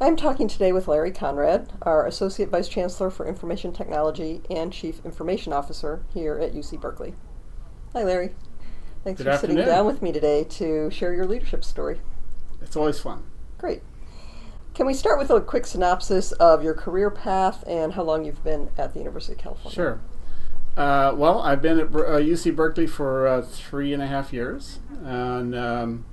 I'm talking today with Larry Conrad, our Associate Vice Chancellor for Information Technology and Chief Information Officer here at UC Berkeley. Hi, Larry. Thanks Good for sitting afternoon. down with me today to share your leadership story. It's always fun. Great. Can we start with a quick synopsis of your career path and how long you've been at the University of California? Sure. Well, I've been at UC Berkeley for 3.5 years, and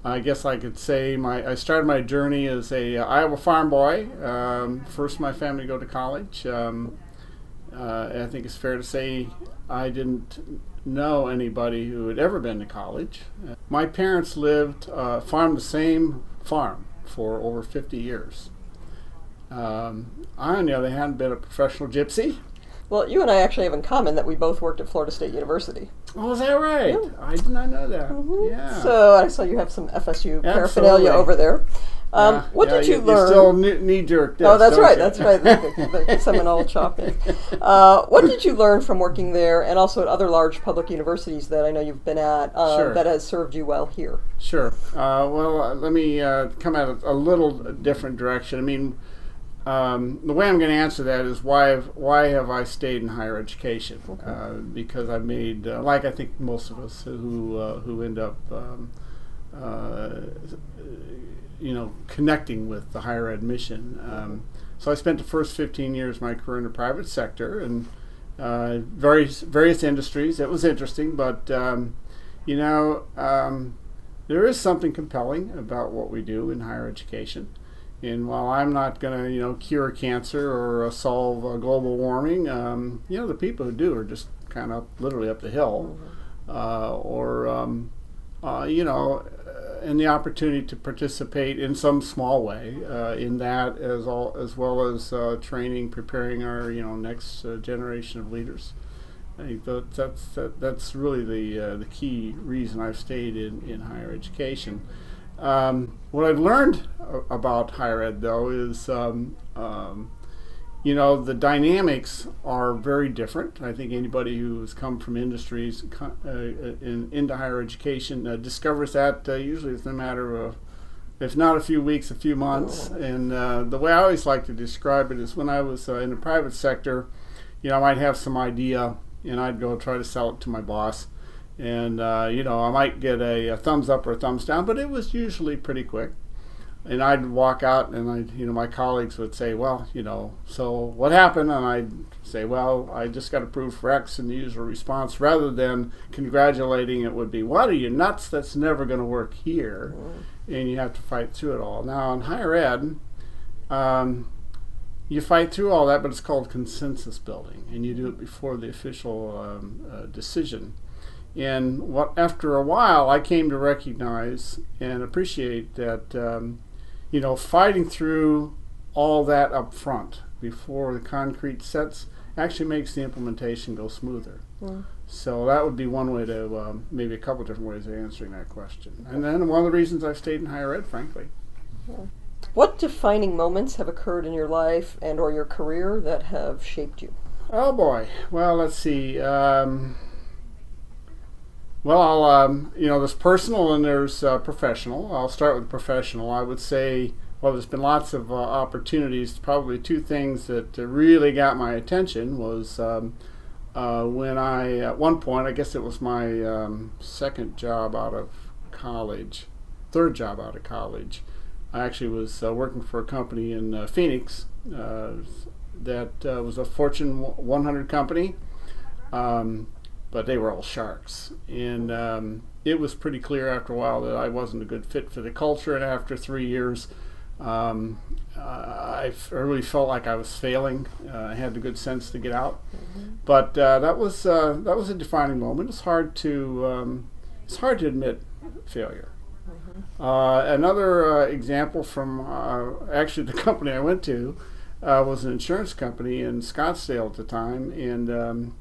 I guess I could say I started my journey as a Iowa farm boy. First, my family to go to college. I think it's fair to say I didn't know anybody who had ever been to college. My parents farmed the same farm for over 50 years. I, on the other hand, been a professional gypsy. Well, you and I actually have in common that we both worked at Florida State University. Oh, is that right? Yeah. I did not know that. Mm-hmm. Yeah. So I saw you have some FSU paraphernalia Absolutely. over there. Yeah. What did you learn? You still knee-jerk this, Oh, that's don't right. you? That's right. The Seminole chopping. What did you learn from working there, and also at other large public universities that I know you've been at, Sure. that has served you well here? Sure. Let me come at it a little different direction. I mean, the way I'm going to answer that is why have I stayed in higher education? Okay. Because I've made, like I think most of us who end up, connecting with the higher ed mission. So I spent the first 15 years of my career in the private sector and various industries. It was interesting, but there is something compelling about what we do in higher education. And while I'm not going to, cure cancer or solve global warming, the people who do are just kind of literally up the hill, and the opportunity to participate in some small way in that, as well as training, preparing our next generation of leaders. I think that's really the key reason I've stayed in higher education. What I've learned about higher ed, though, is the dynamics are very different. I think anybody who's come from industries into higher education discovers that usually within a matter of, if not a few weeks, a few months. And the way I always like to describe it is when I was in the private sector, I might have some idea and I'd go try to sell it to my boss. And, I might get a thumbs up or a thumbs down, but it was usually pretty quick. And I'd walk out and my colleagues would say, well, so what happened? And I'd say, well, I just got approved for X, and the usual response, rather than congratulating, it would be, what, are you nuts? That's never going to work here. Mm-hmm. And you have to fight through it all. Now, in higher ed, you fight through all that, but it's called consensus building, and you do it before the official decision. And after a while, I came to recognize and appreciate that, fighting through all that up front before the concrete sets actually makes the implementation go smoother. Mm. So that would be one way to, maybe a couple different ways of answering that question. And then one of the reasons I've stayed in higher ed, frankly. Yeah. What defining moments have occurred in your life and or your career that have shaped you? Oh boy. Well, let's see. There's personal and there's professional. I'll start with professional. I would say, there's been lots of opportunities. Probably two things that really got my attention was when I, at one point, I guess it was my third job out of college, I actually was working for a company in Phoenix that was a Fortune 100 company. But they were all sharks. And it was pretty clear after a while that I wasn't a good fit for the culture. And after 3 years, I really felt like I was failing. I had the good sense to get out. Mm-hmm. But that was a defining moment. It's hard to admit failure. Mm-hmm. Another example from actually the company I went to was an insurance company in Scottsdale at the time, and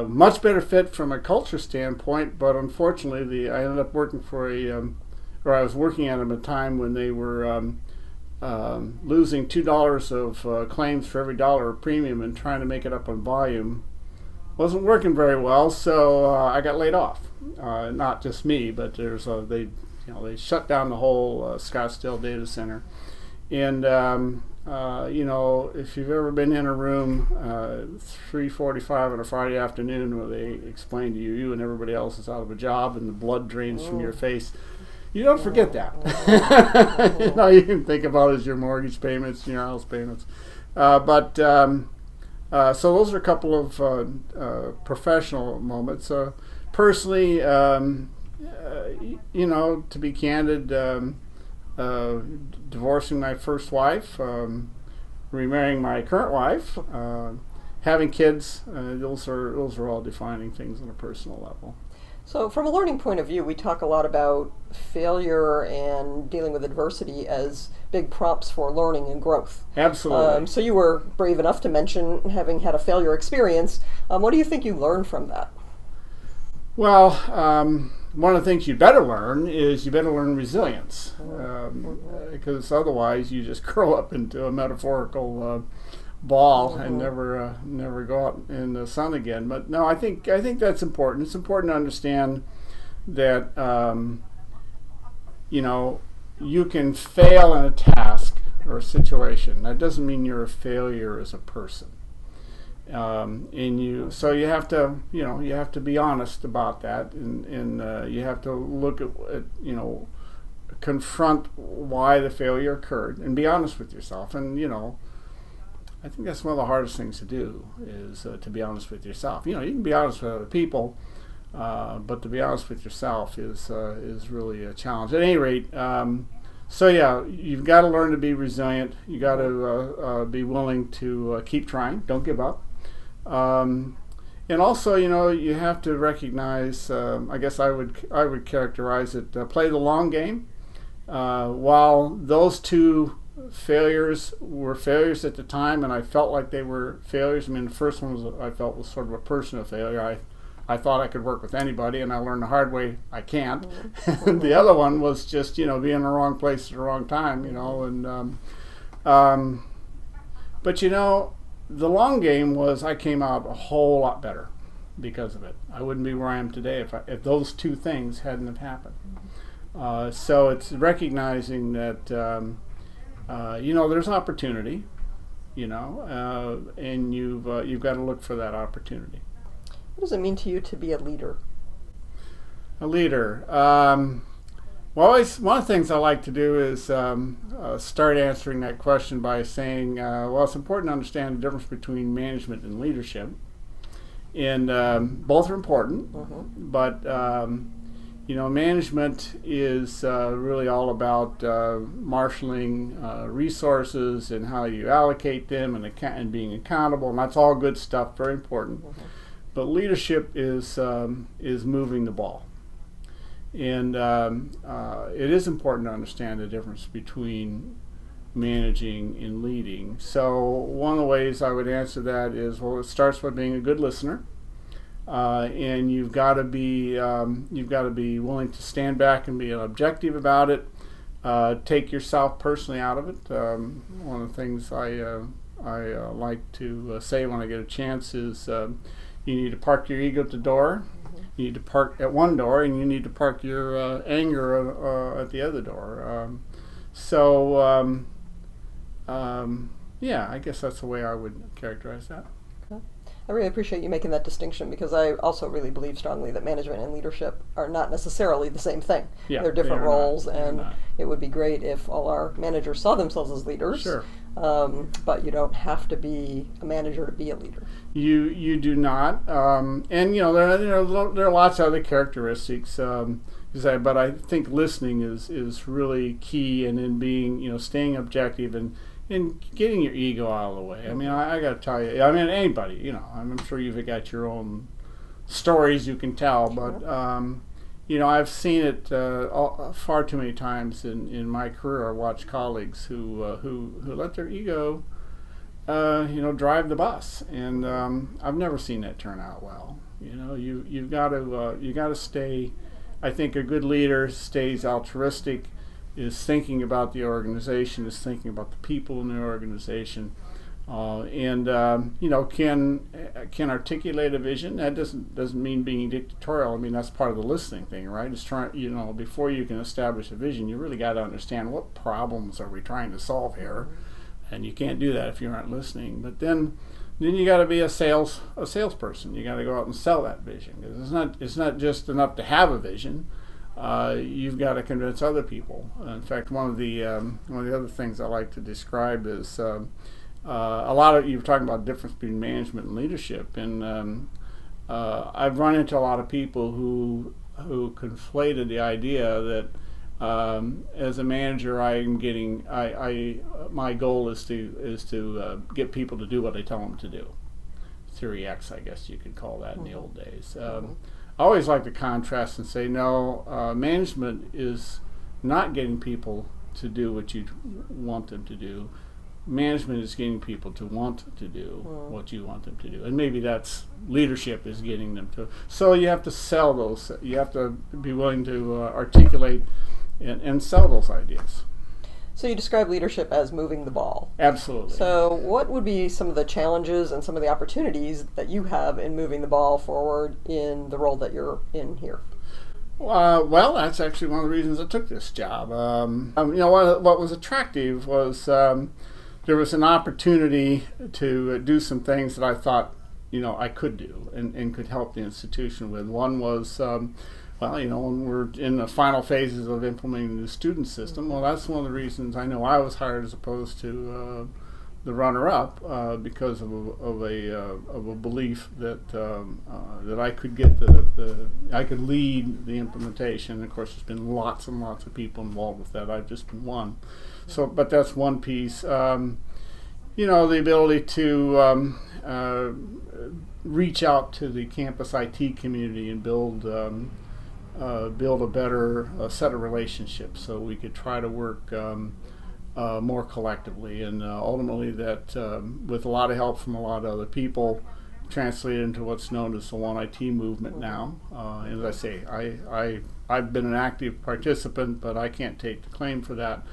much better fit from a culture standpoint, but unfortunately I ended up working for I was working at them at a time when they were losing $2 of claims for every dollar of premium and trying to make it up on volume. Wasn't working very well, so I got laid off. Not just me, but they They shut down the whole Scottsdale data center. And if you've ever been in a room 3:45 on a Friday afternoon where they explain to you and everybody else is out of a job and the blood drains from your face, you don't forget that. You can think about it as your mortgage payments and your house payments. So those are a couple of professional moments. Personally, to be candid, divorcing my first wife, remarrying my current wife, having kids, those are all defining things on a personal level. So from a learning point of view, we talk a lot about failure and dealing with adversity as big prompts for learning and growth. Absolutely. So you were brave enough to mention having had a failure experience. What do you think you learned from that? Well, one of the things you better learn is you better learn resilience, because otherwise you just curl up into a metaphorical ball and never go out in the sun again. But no, I think that's important. It's important to understand that you can fail in a task or a situation. That doesn't mean you're a failure as a person. So you have to be honest about that, and you have to look at confront why the failure occurred and be honest with yourself. And I think that's one of the hardest things to do is to be honest with yourself. You can be honest with other people, but to be honest with yourself is really a challenge. At any rate, you've got to learn to be resilient. You got to be willing to keep trying. Don't give up. And also, you have to recognize. I guess I would characterize it. Play the long game. While those two failures were failures at the time, and I felt like they were failures. I mean, the first one I felt was sort of a personal failure. I thought I could work with anybody, and I learned the hard way I can't. And the other one was just being in the wrong place at the wrong time. But the long game was I came out a whole lot better because of it. I wouldn't be where I am today if those two things hadn't have happened. So it's recognizing that there's opportunity, and you've got to look for that opportunity. What does it mean to you to be a leader? A leader. One of the things I like to do is start answering that question by saying, it's important to understand the difference between management and leadership. And both are important, but management is really all about marshaling resources and how you allocate them and being accountable, and that's all good stuff, very important. But leadership is moving the ball. And it is important to understand the difference between managing and leading. So one of the ways I would answer that is, it starts with being a good listener, and you've got to be willing to stand back and be objective about it. Take yourself personally out of it. One of the things I like to say when I get a chance is you need to park your ego at the door. You need to park at one door, and you need to park your anger at the other door. I guess that's the way I would characterize that. I really appreciate you making that distinction, because I also really believe strongly that management and leadership are not necessarily the same thing. Yeah, they're different roles, and not. It would be great if all our managers saw themselves as leaders. Sure. But you don't have to be a manager to be a leader. You do not, and there are lots of other characteristics. But I think listening is really key, and in being staying objective and getting your ego out of the way. I mean, I got to tell you. I mean, anybody. I'm sure you've got your own stories you can tell, but I've seen it far too many times in my career. I watched colleagues who let their ego drive the bus, and I've never seen that turn out well. You've got to stay. I think a good leader stays altruistic, is thinking about the organization, is thinking about the people in the organization, can articulate a vision. That doesn't mean being dictatorial. I mean, that's part of the listening thing, right? It's trying, before you can establish a vision, you really got to understand what problems are we trying to solve here, and you can't do that if you aren't listening. But then you got to be a salesperson. You got to go out and sell that vision, because it's not just enough to have a vision. You've got to convince other people. In fact, one of the other things I like to describe is a lot of, you were talking about the difference between management and leadership, and I've run into a lot of people who conflated the idea that as a manager, my goal is to get people to do what I tell them to do. Theory X, I guess you could call that in the old days. I always like to contrast and say, no, management is not getting people to do what you want them to do. Management is getting people to want to do what you want them to do. And maybe that's leadership, is getting them to. So you have to sell those. You have to be willing to articulate and sell those ideas. So you describe leadership as moving the ball. Absolutely. So what would be some of the challenges and some of the opportunities that you have in moving the ball forward in the role that you're in here? Well, that's actually one of the reasons I took this job. What was attractive was there was an opportunity to do some things that I thought, I could do and could help the institution with. One was, when we're in the final phases of implementing the student system, well, that's one of the reasons I know I was hired as opposed to the runner-up, because of a belief that that I could get I could lead the implementation. And of course, there's been lots and lots of people involved with that. I've just been one. So, but that's one piece. The ability to reach out to the campus IT community and build a better set of relationships, so we could try to work more collectively, and ultimately that, with a lot of help from a lot of other people, translated into what's known as the One IT movement now. And as I say, I've been an active participant, but I can't take the claim for that.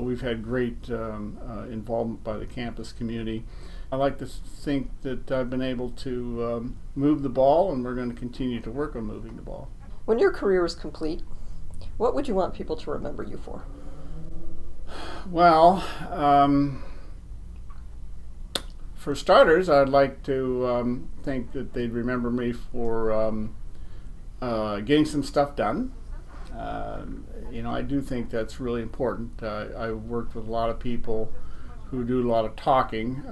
We've had great involvement by the campus community. I like to think that I've been able to move the ball, and we're going to continue to work on moving the ball. When your career is complete, what would you want people to remember you for? Well, for starters, I'd like to think that they'd remember me for getting some stuff done. I do think that's really important. I've worked with a lot of people who do a lot of talking,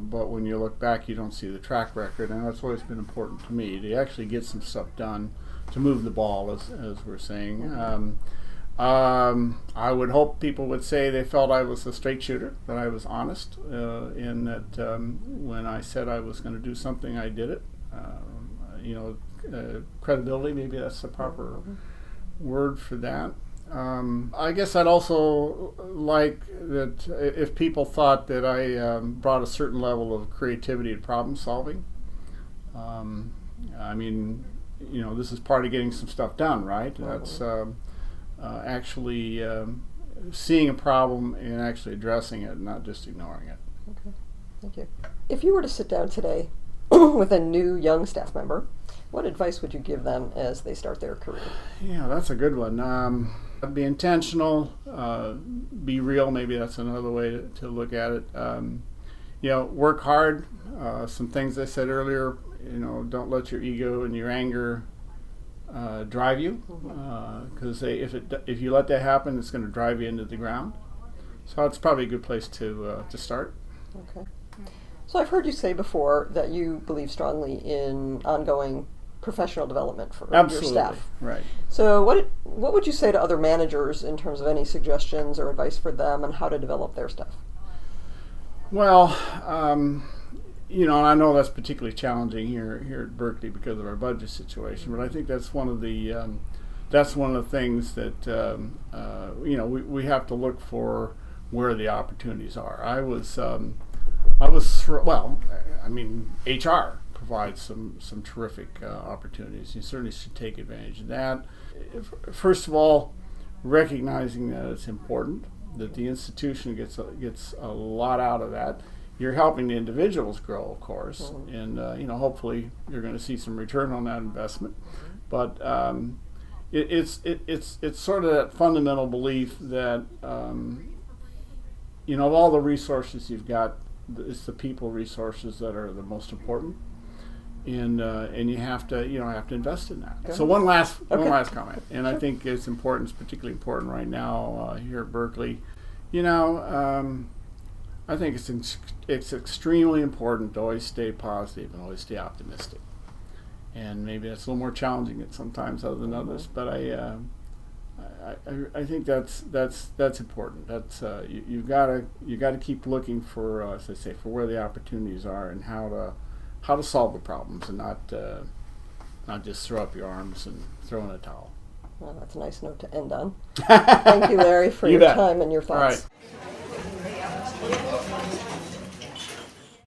but when you look back, you don't see the track record, and that's always been important to me, to actually get some stuff done, to move the ball, as we're saying. I would hope people would say they felt I was a straight shooter, that I was honest, in that when I said I was going to do something, I did it. Credibility, maybe that's the proper word for that. I guess I'd also like that if people thought that I brought a certain level of creativity and problem solving. This is part of getting some stuff done, right? That's actually seeing a problem and actually addressing it, not just ignoring it. Okay, thank you. If you were to sit down today with a new young staff member, what advice would you give them as they start their career? Yeah, that's a good one. Be intentional, be real, maybe that's another way to look at it. Work hard. Some things I said earlier, don't let your ego and your anger drive you, because if you let that happen, it's going to drive you into the ground. So it's probably a good place to start. Okay. So I've heard you say before that you believe strongly in ongoing professional development for your staff. Right. So what would you say to other managers in terms of any suggestions or advice for them on how to develop their staff? Well, and I know that's particularly challenging here at Berkeley because of our budget situation, but I think that's one of the things that we have to look for, where the opportunities are. HR provides some terrific opportunities. You certainly should take advantage of that. First of all, recognizing that it's important, that the institution gets a lot out of that, you're helping the individuals grow, of course, and hopefully you're going to see some return on that investment. But it's sort of that fundamental belief that of all the resources you've got, it's the people resources that are the most important, and you have to invest in that. So one last comment, and I think it's important. It's particularly important right now here at Berkeley. I think it's extremely important to always stay positive and always stay optimistic. And maybe that's a little more challenging at sometimes other than others, but I think that's important. That's you gotta keep looking for, as I say, for where the opportunities are and how to solve the problems, and not just throw up your arms and throw in a towel. Well, that's a nice note to end on. Thank you, Larry, for your time and your thoughts. All right.